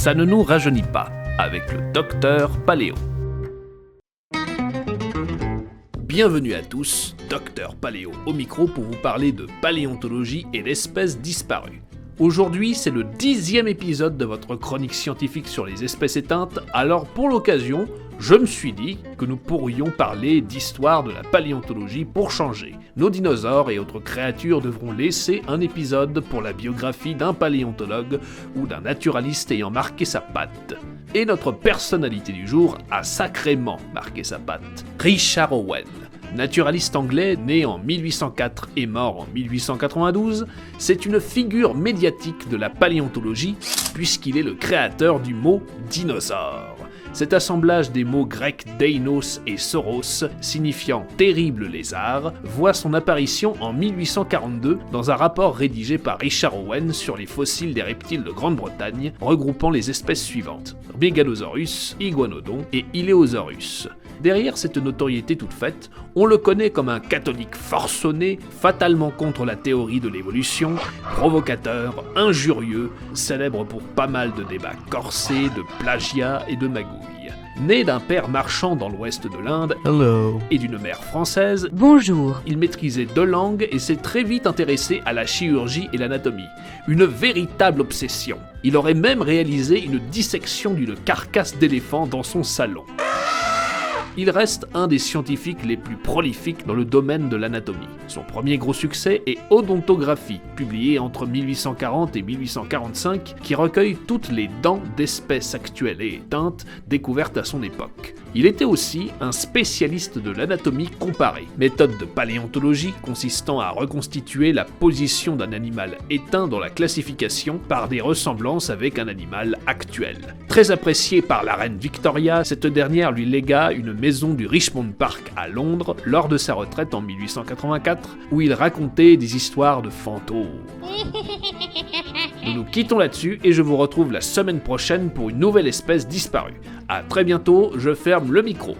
ça ne nous rajeunit pas, avec le Docteur Paléo. Bienvenue à tous, Docteur Paléo au micro pour vous parler de paléontologie et d'espèces disparues. Aujourd'hui, c'est le 10e épisode de votre chronique scientifique sur les espèces éteintes, alors pour l'occasion, je me suis dit que nous pourrions parler d'histoire de la paléontologie pour changer. Nos dinosaures et autres créatures devront laisser un épisode pour la biographie d'un paléontologue ou d'un naturaliste ayant marqué sa patte. Et notre personnalité du jour a sacrément marqué sa patte. Richard Owen. Naturaliste anglais né en 1804 et mort en 1892, c'est une figure médiatique de la paléontologie puisqu'il est le créateur du mot dinosaure. Cet assemblage des mots grecs deinos et sauros, signifiant terrible lézard, voit son apparition en 1842 dans un rapport rédigé par Richard Owen sur les fossiles des reptiles de Grande-Bretagne, regroupant les espèces suivantes: Megalosaurus, Iguanodon et Ileosaurus. Derrière cette notoriété toute faite, on le connaît comme un catholique forcené, fatalement contre la théorie de l'évolution, provocateur, injurieux, célèbre pour pas mal de débats corsés, de plagiat et de magouilles. Né d'un père marchand dans l'ouest de l'Inde et d'une mère française, Bonjour. il maîtrisait 2 langues et s'est très vite intéressé à la chirurgie et l'anatomie. Une véritable obsession. Il aurait même réalisé une dissection d'une carcasse d'éléphant dans son salon. Il reste un des scientifiques les plus prolifiques dans le domaine de l'anatomie. Son premier gros succès est Odontographie, publié entre 1840 et 1845, qui recueille toutes les dents d'espèces actuelles et éteintes découvertes à son époque. Il était aussi un spécialiste de l'anatomie comparée, méthode de paléontologie consistant à reconstituer la position d'un animal éteint dans la classification par des ressemblances avec un animal actuel. Très apprécié par la reine Victoria, cette dernière lui légua une maison du Richmond Park à Londres lors de sa retraite en 1884, où il racontait des histoires de fantômes. Nous nous quittons là-dessus et je vous retrouve la semaine prochaine pour une nouvelle espèce disparue. A très bientôt, je ferme le micro.